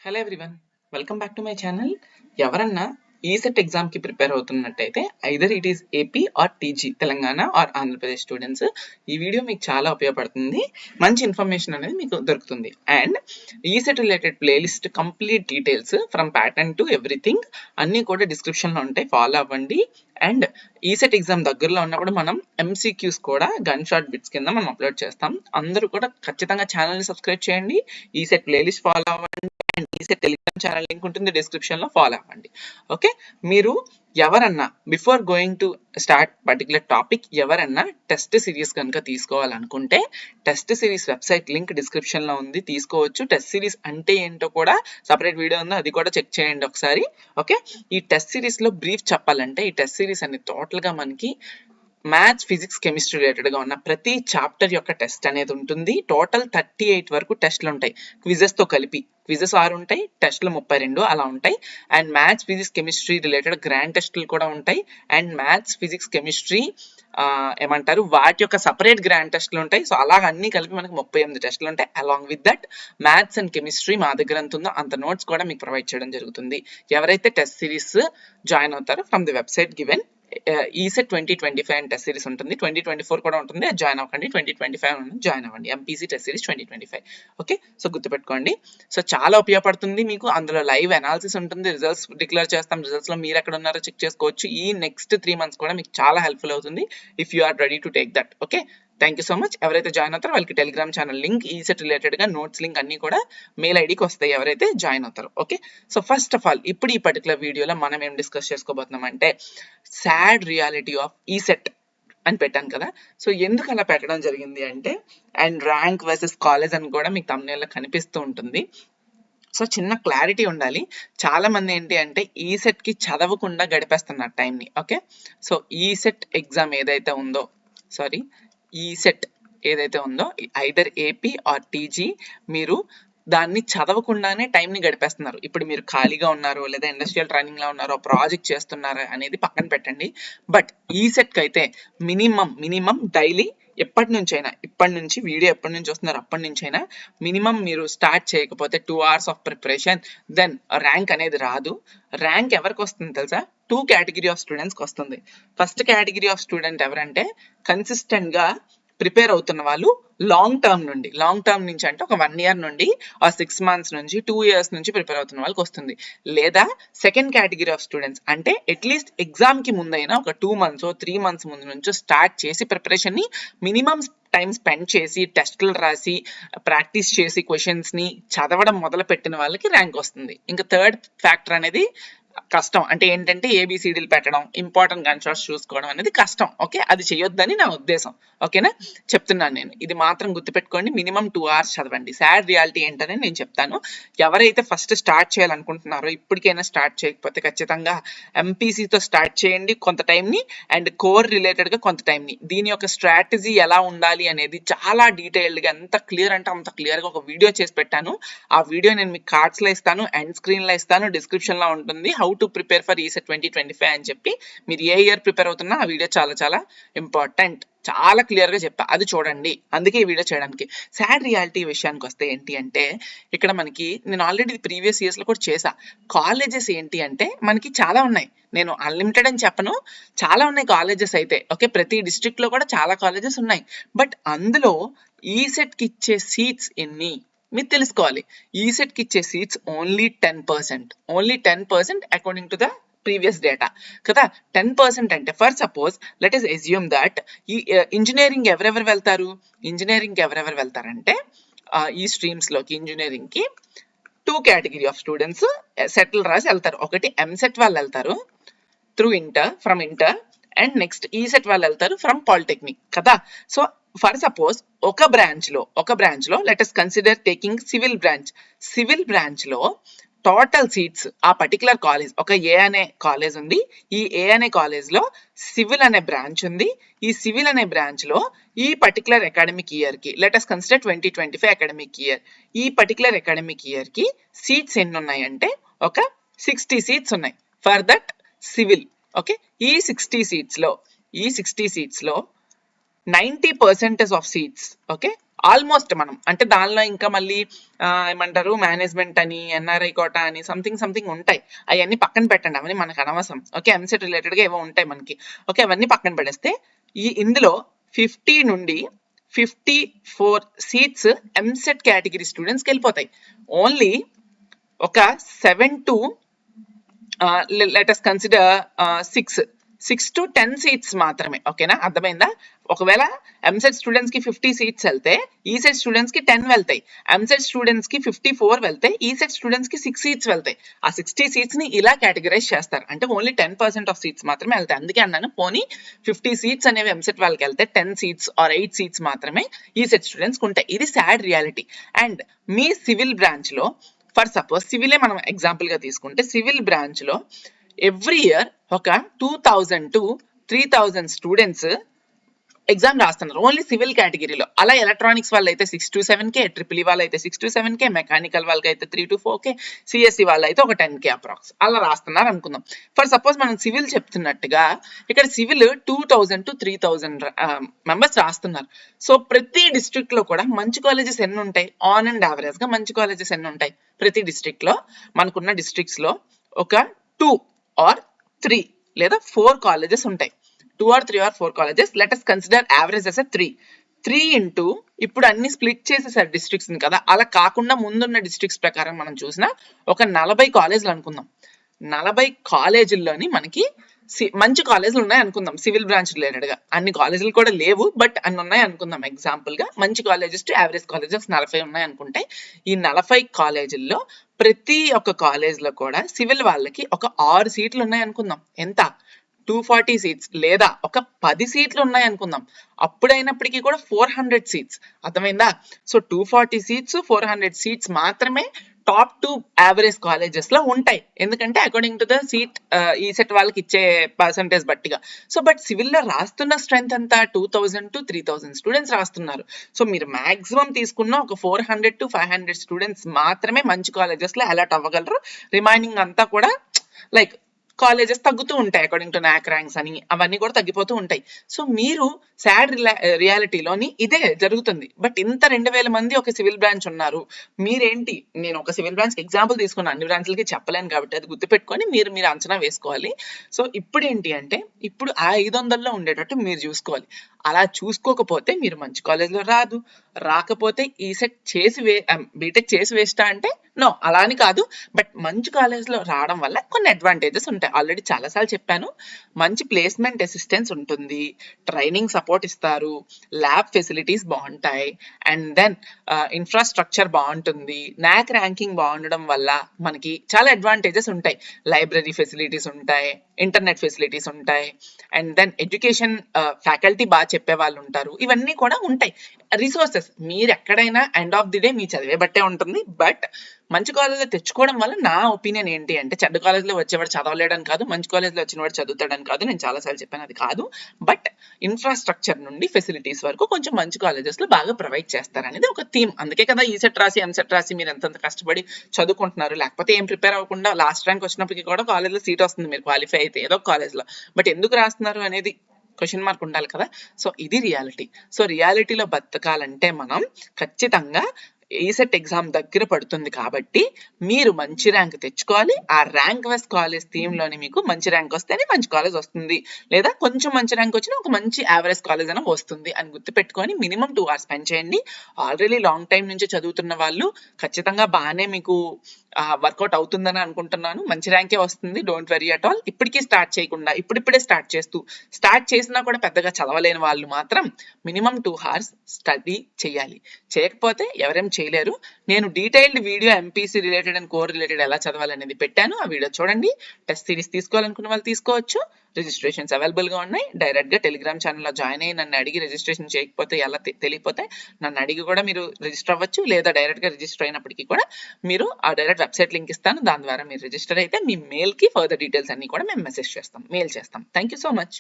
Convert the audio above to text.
Hello everyone, welcome back to my channel. ఎవరన్నా ECET ఎగ్జామ్కి prepare అవుతున్నట్టయితే either it is AP or TG, Telangana or Andhra Pradesh students, ఈ video మీకు చాలా ఉపయోగపడుతుంది. మంచి ఇన్ఫర్మేషన్ అనేది మీకు దొరుకుతుంది. And ECET related playlist complete details from pattern to everything అన్నీ కూడా డిస్క్రిప్షన్లో ఉంటాయి, ఫాలో అవ్వండి. అండ్ ఈసెట్ ఎగ్జామ్ దగ్గరలో ఉన్నప్పుడు మనం ఎంసీక్యూస్ కూడా గన్ షాట్ బిట్స్ కింద మనం అప్లోడ్ చేస్తాం. అందరూ కూడా ఖచ్చితంగా ఛానల్ని సబ్స్క్రైబ్ చేయండి, ఈసెట్ ప్లేలిస్ట్ ఫాలో అవ్వండి, and ECET Telegram channel link ఉంటుంది డిస్క్రిప్షన్ లో, ఫాలో అవ్వండి. ఓకే, మీరు ఎవరన్నా before going to start particular topic ఎవరన్నా టెస్ట్ సిరీస్ కనుక తీసుకోవాలనుకుంటే test series website link description లో ఉంది, తీసుకోవచ్చు. టెస్ట్ సిరీస్ అంటే ఏంటో కూడా సపరేట్ వీడియో ఉంది, అది కూడా చెక్ చేయండి ఒకసారి. ఓకే, ఈ టెస్ట్ సిరీస్ లో బ్రీఫ్ చెప్పాలంటే ఈ టెస్ట్ సిరీస్ అన్ని టోటల్ గా మనకి మ్యాథ్స్, ఫిజిక్స్, కెమిస్ట్రీ రిలేటెడ్ గా ఉన్న ప్రతి చాప్టర్ యొక్క టెస్ట్ అనేది ఉంటుంది. టోటల్ 38 వరకు టెస్ట్లు ఉంటాయి, క్విజెస్ తో కలిపి. క్విజెస్ 6 ఉంటాయి, టెస్ట్లు 32 అలా ఉంటాయి. And maths, physics, chemistry related grand టెస్ట్లు కూడా ఉంటాయి. అండ్ మ్యాథ్స్, ఫిజిక్స్, కెమిస్ట్రీ ఏమంటారు వాటి యొక్క సపరేట్ గ్రాండ్ టెస్ట్లు ఉంటాయి. సో అలాగ అన్ని కలిపి మనకి 38 టెస్ట్లు ఉంటాయి. Along with that maths and chemistry మా దగ్గర ఎంత ఉందో అంత నోట్స్ కూడా మీకు ప్రొవైడ్ చేయడం జరుగుతుంది. ఎవరైతే టెస్ట్ సిరీస్ జాయిన్ అవుతారో from the website given ECET 2025 and test series ఉంటుంది, 2024 కూడా ఉంటుంది, జాయిన్ అవ్వండి. 2025 జాయిన్ అవ్వండి, MPC test series 2025. Okay, so గుర్తుపెట్టుకోండి. సో చాలా ఉపయోగపడుతుంది మీకు. అందులో లైవ్ అనాలిసిస్ ఉంటుంది, రిజల్ట్స్ డిక్లేర్ చేస్తాం, రిజల్ట్స్ లో మీరు ఎక్కడ ఉన్నారో చెక్ చేసుకోవచ్చు. ఈ నెక్స్ట్ 3 months కూడా మీకు చాలా హెల్ప్ఫుల్ అవుతుంది if you are ready to take that. Okay, thank you so much. ఎవరైతే జాయిన్ అవుతారో వాళ్ళకి telegram channel link, ECET related గా నోట్స్ లింక్ అన్ని కూడా మెయిల్ ఐడికి వస్తాయి ఎవరైతే జాయిన్ అవుతారో. Okay, so first of all ఇప్పుడు ఈ పర్టికులర్ వీడియోలో మనం ఏం డిస్కస్ చేసుకోబోతున్నాం అంటే సాడ్ రియాలిటీ ఆఫ్ ఈసెట్ అని పెట్టాను కదా. సో ఎందుకు అలా పెట్టడం జరిగింది అంటే, అండ్ ర్యాంక్ వర్సెస్ కాలేజ్ అని కూడా మీకు thumbnail లో కనిపిస్తూ ఉంటుంది. సో చిన్న క్లారిటీ ఉండాలి. చాలా మంది ఏంటి అంటే ఈసెట్ కి చదవకుండా గడిపేస్తున్నారు టైంని. ఓకే, సో ఈసెట్ ఎగ్జామ్ ఏదైతే ఉందో, సారీ ఈసెట్ ఏదైతే ఉందో ఐదర్ ఏపీ ఆర్ టీజీ, మీరు దాన్ని చదవకుండానే టైంని గడిపేస్తున్నారు. ఇప్పుడు మీరు ఖాళీగా ఉన్నారు, లేదా ఇండస్ట్రియల్ ట్రైనింగ్ లో ఉన్నారో, ప్రాజెక్ట్ చేస్తున్నారు అనేది పక్కన పెట్టండి. బట్ ఈసెట్కి అయితే మినిమం డైలీ ఇప్పటి నుంచి వీడియో ఎప్పటి నుంచి వస్తున్నారు అప్పటి నుంచైనా మినిమం మీరు స్టార్ట్ చేయకపోతే 2 hours of preparation, then rank అనేది రాదు. ర్యాంక్ ఎవరికి వస్తుంది తెలుసా? 2 category ఆఫ్ స్టూడెంట్స్కి వస్తుంది. ఫస్ట్ కేటగిరీ ఆఫ్ స్టూడెంట్ ఎవరంటే కన్సిస్టెంట్ గా ప్రిపేర్ అవుతున్న వాళ్ళు, లాంగ్ టర్మ్ నుంచి అంటే ఒక 1 year నుండి, 6 months నుంచి, 2 years నుంచి ప్రిపేర్ అవుతున్న వాళ్ళకి వస్తుంది. లేదా సెకండ్ కేటగిరీ ఆఫ్ స్టూడెంట్స్ అంటే అట్లీస్ట్ ఎగ్జామ్ కి ముందైనా ఒక 2 months 3 months ముందు నుంచి స్టార్ట్ చేసి ప్రిపరేషన్ ని మినిమం టైం స్పెండ్ చేసి, టెస్టులు రాసి, ప్రాక్టీస్ చేసి, క్వశ్చన్స్ ని చదవడం మొదలు పెట్టిన వాళ్ళకి ర్యాంక్ వస్తుంది. ఇంకా థర్డ్ ఫ్యాక్టర్ అనేది కష్టం. అంటే ఏంటంటే ఏబిసిడీలు పెట్టడం, ఇంపార్టెంట్ గన్ షాట్స్ చూసుకోవడం అనేది కష్టం. ఓకే, అది చేయొద్దని నా ఉద్దేశం. ఓకేనా, చెప్తున్నాను నేను. ఇది మాత్రం గుర్తుపెట్టుకోండి, మినిమం 2 hours చదవండి. సాడ్ రియాలిటీ ఏంటని నేను చెప్తాను. ఎవరైతే ఫస్ట్ స్టార్ట్ చేయాలనుకుంటున్నారో, ఇప్పటికైనా స్టార్ట్ చేయకపోతే ఖచ్చితంగా ఎంపీసీతో స్టార్ట్ చేయండి కొంత టైంని, అండ్ కోర్ రిలేటెడ్ గా కొంత టైంని. దీని యొక్క స్ట్రాటజీ ఎలా ఉండాలి అనేది చాలా డీటెయిల్డ్ గా, ఎంత క్లియర్ అంటే అంత క్లియర్ గా ఒక వీడియో చేసి పెట్టాను. ఆ వీడియో నేను మీకు కార్డ్స్ లో ఇస్తాను, ఎండ్ స్క్రీన్ లో ఇస్తాను, డిస్క్రిప్షన్ లో ఉంటుంది. How to prepare for ECET 2025 అని చెప్పి, మీరు ఏ ఇయర్ ప్రిపేర్ అవుతున్నా ఆ వీడియో చాలా చాలా ఇంపార్టెంట్. చాలా క్లియర్ గా చెప్పా, అది చూడండి. అందుకే ఈ వీడియో చేయడానికి. సాడ్ రియాలిటీ విషయానికి వస్తే ఏంటి అంటే, ఇక్కడ మనకి నేను ఆల్రెడీ ప్రీవియస్ ఇయర్స్ లో కూడా చేసా. కాలేజెస్ ఏంటి అంటే మనకి చాలా ఉన్నాయి, నేను అన్లిమిటెడ్ అని చెప్పను, చాలా ఉన్నాయి కాలేజెస్ అయితే. ఓకే, ప్రతి డిస్ట్రిక్ట్ లో కూడా చాలా కాలేజెస్ ఉన్నాయి. బట్ అందులో ఈసెట్ కి ఇచ్చే సీట్స్ ఎన్ని మీరు తెలుసుకోవాలి. ఈసెట్ కి ఇచ్చే seats only 10% according to the previous data కదా. 10% అంటే, for suppose let is assume that ఈ ఇంజనీరింగ్ ఎవరెవరు వెళ్తారంటే ఈ స్ట్రీమ్స్ లోకి ఇంజనీరింగ్ కి 2 category ఆఫ్ స్టూడెంట్స్ సెటిల్ రాసి వెళ్తారు. ఒకటి ఎంసెట్ వాళ్ళు వెళ్తారు through from inter, and next ECET వాళ్ళు వెళ్తారు ఫ్రమ్ పాలిటెక్నిక్ కదా. సో ఫర్ సపోజ్ ఒక బ్రాంచ్ లో let us consider taking civil branch లో టోటల్ సీట్స్ ఆ పర్టికులర్ కాలేజ్, ఒక ఏ అనే కాలేజ్ ఉంది. ఈ ఏ అనే కాలేజ్ లో సివిల్ అనే బ్రాంచ్ ఉంది. ఈ సివిల్ అనే బ్రాంచ్ లో ఈ పర్టికులర్ అకాడమిక్ ఇయర్ కి, let us consider 2025 academic year, ఈ పర్టికులర్ అకాడమిక్ ఇయర్ కి సీట్స్ ఎన్ని ఉన్నాయంటే ఒక 60 seats ఉన్నాయి ఫర్ దట్ సివిల్. ఓకే, ఈ 60 seats లో 90% ఆఫ్ సీట్స్, ఓకే, ఆల్మోస్ట్ మనం అంటే దానిలో ఇంకా మళ్ళీ ఏమంటారు మేనేజ్మెంట్ అని ఎన్ఆర్ఐ కోటా అని సంథింగ్ ఉంటాయి. అవన్నీ పక్కన పెట్టండి, అవన్నీ మనకు అనవసరం. ఓకే, ఎంసెట్ రిలేటెడ్గా ఏవో ఉంటాయి మనకి. ఓకే, అవన్నీ పక్కన పెడేస్తే ఇందులో 50 నుండి 54 సీట్స్ ఎంసెట్ కేటగిరీ స్టూడెంట్స్కి వెళ్ళిపోతాయి. ఓన్లీ ఒక 7 to let us consider 6 to 10 seats మాత్రమే. ఓకేనా, అర్థమైందా? ఒకవేళ ఎంసెట్ స్టూడెంట్స్ కి 50 సీట్స్ వెళ్తే ఈసెట్ స్టూడెంట్స్ కి 10 వెళ్తాయి, ఎంసెట్ స్టూడెంట్స్ కి 54 వెళ్తే ఈసెట్ స్టూడెంట్స్ కి 6 సీట్స్ వెళ్తాయి. ఆ 60 సీట్స్ ని ఇలా కేటగరైజ్ చేస్తారు, అంటే ఓన్లీ 10% ఆఫ్ సీట్స్ మాత్రమే వెళ్తాయి. అందుకే అన్నాను పోనీ 50 సీట్స్ అనేవి ఎంసెట్ వాళ్ళకి వెళ్తే 10 సీట్స్ ఆర్ 8 సీట్స్ మాత్రమే ఈసెట్ స్టూడెంట్స్ కి ఉంటాయి. ఇది sad reality. And me civil branch లో ఫర్ సపోజ్ సివిలే మనం ఎగ్జాంపుల్ గా తీసుకుంటే, సివిల్ బ్రాంచ్ లో ఎవ్రీ ఇయర్ ఒక 2000 to 3000 స్టూడెంట్స్ ఎగ్జామ్ రాస్తున్నారు ఓన్లీ సివిల్ కేటగిరీలో. అలా ఎలక్ట్రానిక్స్ వాళ్ళు అయితే 6 to 7K, ట్రిపుల్ వాళ్ళు అయితే 6 to 7K, మెకానికల్ వాళ్ళకి అయితే 3 to 4K, సిఎస్సి వాళ్ళు అయితే ఒక 10K అప్రాక్స్ అలా రాస్తున్నారు అనుకుందాం. ఫర్ సపోజ్ మనం సివిల్ చెప్తున్నట్టుగా ఇక్కడ సివిల్ 2000 to 3000 మెంబర్స్ రాస్తున్నారు. సో ప్రతి డిస్ట్రిక్ట్ లో కూడా మంచి కాలేజెస్ ఎన్ని ఉంటాయి? ఆన్ అండ్ యావరేజ్ గా మంచి కాలేజెస్ ఎన్ని ఉంటాయి? ప్రతి డిస్ట్రిక్ట్ లో మనకున్న డిస్ట్రిక్ట్స్ లో ఒక 2 or 3 లేదా 4 కాలేజెస్ ఉంటాయి. 2 or 3 or 4 colleges. Let us consider average as a 3 into ఇప్పుడు అన్ని స్ప్లిట్ చేసేసారు డిస్ట్రిక్ట్స్ కదా, అలా కాకుండా ముందున్న డిస్ట్రిక్ట్స్ ప్రకారం మనం చూసిన ఒక 40 కాలేజీలు అనుకుందాం. 40 కాలేజీల్లోని మనకి మంచి కాలేజీలు ఉన్నాయి అనుకుందాం. సివిల్ బ్రాంచ్ రిలేటెడ్ గా అన్ని కాలేజీలు కూడా లేవు, బట్ అన్ని ఉన్నాయి అనుకుందాం. ఎగ్జాంపుల్ గా మంచి కాలేజెస్ టు యావరేజ్ కాలేజెస్ 40 ఉన్నాయి అనుకుంటే, ఈ 40 కాలేజీల్లో ప్రతి ఒక్క కాలేజ్ లో కూడా సివిల్ వాళ్ళకి ఒక 6 సీట్లు ఉన్నాయి అనుకుందాం. ఎంత? 240 సీట్స్ లేదా ఒక 10 సీట్లు ఉన్నాయి అనుకుందాం. అప్పుడైనప్పటికీ కూడా 400 సీట్స్. అర్థమైందా? సో 240 సీట్స్ 400 సీట్స్ మాత్రమే టాప్ 2 యావరేజ్ కాలేజెస్ లో ఉంటాయి. ఎందుకంటే అకార్డింగ్ టు ద సీట్ ఈ సెట్ వాళ్ళకి ఇచ్చే పర్సంటేజ్ బట్టిగా. సో బట్ సివిల్ లో రాస్తున్న స్ట్రెంత్ అంతా 2000 to 3000 స్టూడెంట్స్ రాస్తున్నారు. సో మీరు మాక్సిమం తీసుకున్న ఒక 400 to 500 స్టూడెంట్స్ మాత్రమే మంచి కాలేజెస్ లో అలాట్ అవ్వగలరు. రిమైనింగ్ అంతా కూడా లైక్ కాలేజెస్ తగ్గుతూ ఉంటాయి అకార్డింగ్ టు నాక్ ర్యాంక్స్ అని, అవన్నీ కూడా తగ్గిపోతూ ఉంటాయి. సో మీరు సాడ్ రియాలిటీలోని ఇదే జరుగుతుంది. బట్ ఇంత 2000 మంది ఒక సివిల్ బ్రాంచ్ ఉన్నారు, మీరేంటి? నేను ఒక సివిల్ బ్రాంచ్ ఎగ్జాంపుల్ తీసుకున్నాను, అన్ని బ్రాంచ్లకి చెప్పలేను కాబట్టి అది గుర్తుపెట్టుకొని మీరు అంచనా వేసుకోవాలి. సో ఇప్పుడు ఏంటి అంటే, ఇప్పుడు ఆ 500లో ఉండేటట్టు మీరు చూసుకోవాలి. అలా చూసుకోకపోతే మీరు మంచి కాలేజ్లో రాకపోతే ఈ సెట్ చేసి బీటెక్ చేసి వేస్తా అంటే నో, అలా అని కాదు. బట్ మంచి కాలేజ్లో రావడం వల్ల కొన్ని అడ్వాంటేజెస్ ఉంటాయి. ఆల్రెడీ చాలాసార్లు చెప్పాను. మంచి ప్లేస్మెంట్ అసిస్టెన్స్ ఉంటుంది, ట్రైనింగ్ సపోర్ట్ ఇస్తారు, ల్యాబ్ ఫెసిలిటీస్ బాగుంటాయి, అండ్ దెన్ ఇన్ఫ్రాస్ట్రక్చర్ బాగుంటుంది. నాక్ ర్యాంకింగ్ బాగుండడం వల్ల మనకి చాలా అడ్వాంటేజెస్ ఉంటాయి. లైబ్రరీ ఫెసిలిటీస్ ఉంటాయి, ఇంటర్నెట్ ఫెసిలిటీస్ ఉంటాయి, అండ్ దెన్ ఎడ్యుకేషన్ ఫ్యాకల్టీ బాగా చెప్పే వాళ్ళు ఉంటారు. ఇవన్నీ కూడా ఉంటాయి. రిసోర్సెస్ మీరు ఎక్కడైనా ఎండ్ ఆఫ్ ది డే మీ చదివే బట్టే ఉంటుంది. బట్ మంచి కాలేజ్లో తెచ్చుకోవడం వల్ల నా ఒపీనియన్ ఏంటి అంటే, చెడ్డ కాలేజ్లో వచ్చేవాడు చదవలేడని కాదు, మంచి కాలేజ్లో వచ్చినవాడు చదువుతాడని కాదు. నేను చాలాసార్లు చెప్పాను అది కాదు. బట్ ఇన్ఫ్రాస్ట్రక్చర్ నుండి ఫెసిలిటీస్ వరకు కొంచెం మంచి కాలేజెస్లో బాగా ప్రొవైడ్ చేస్తారనేది ఒక థీమ్. అందుకే కదా ఈసెట్ రాసి ఎంసెట్ రాసి మీరు ఎంతంత కష్టపడి చదువుకుంటున్నారు. లేకపోతే ఏం ప్రిపేర్ అవ్వకుండా లాస్ట్ ర్యాంక్ వచ్చినప్పటికీ కూడా కాలేజ్లో సీట్ వస్తుంది మీరు క్వాలిఫై అయితే ఏదో కాలేజ్లో. బట్ ఎందుకు రాస్తున్నారు అనేది క్వశ్చన్ మార్క్ ఉండాలి కదా. సో ఇది రియాలిటీ. సో రియాలిటీలో బతకాలంటే మనం ఖచ్చితంగా ఈసెట్ ఎగ్జామ్ దగ్గర పడుతుంది కాబట్టి మీరు మంచి ర్యాంక్ తెచ్చుకోవాలి. ఆ ర్యాంక్ వైస్ కాలేజ్ థీమ్లోని మీకు మంచి ర్యాంక్ వస్తేనే మంచి కాలేజ్ వస్తుంది, లేదా కొంచెం మంచి ర్యాంక్ వచ్చినా ఒక మంచి యావరేజ్ కాలేజ్ అయినా వస్తుంది అని గుర్తుపెట్టుకొని మినిమం 2 hours స్పెండ్ చేయండి. ఆల్రెడీ లాంగ్ టైం నుంచి చదువుతున్న వాళ్ళు ఖచ్చితంగా బాగానే మీకు వర్కౌట్ అవుతుందని అనుకుంటున్నాను. మంచి ర్యాంకే వస్తుంది, డోంట్ వెరీ అట్ ఆల్. ఇప్పటికీ స్టార్ట్ చేయకుండా ఇప్పుడిప్పుడే స్టార్ట్ చేసినా కూడా పెద్దగా చదవలేని వాళ్ళు మాత్రం మినిమం 2 hours స్టడీ చేయాలి. చేయకపోతే ఎవరేం చేయలేరు. నేను detailed video MPC related and core related ఎలా చదవాలనేది పెట్టాను, ఆ వీడియో చూడండి. టెస్ట్ సిరీస్ తీసుకోవాలనుకున్న వాళ్ళు తీసుకోవచ్చు. రిజిస్ట్రేషన్స్ అవైలబుల్ గా ఉన్నాయి. డైరెక్ట్ గా టెలిగ్రామ్ ఛానల్లో జాయిన్ అయ్యి నన్ను అడిగి రిజిస్ట్రేషన్ చేయకపోతే ఎలా తెలియకపోతే నన్ను అడిగి కూడా మీరు రిజిస్టర్ అవ్వచ్చు, లేదా డైరెక్ట్ గా రిజిస్టర్ అయినప్పటికీ కూడా మీరు ఆ డైరెక్ట్ వెబ్సైట్ లింక్ ఇస్తాను, దాని ద్వారా మీరు రిజిస్టర్ అయితే మీ మెయిల్ కి ఫర్దర్ డీటెయిల్స్ అన్ని కూడా మేము మెయిల్ చేస్తాం. Thank you so much.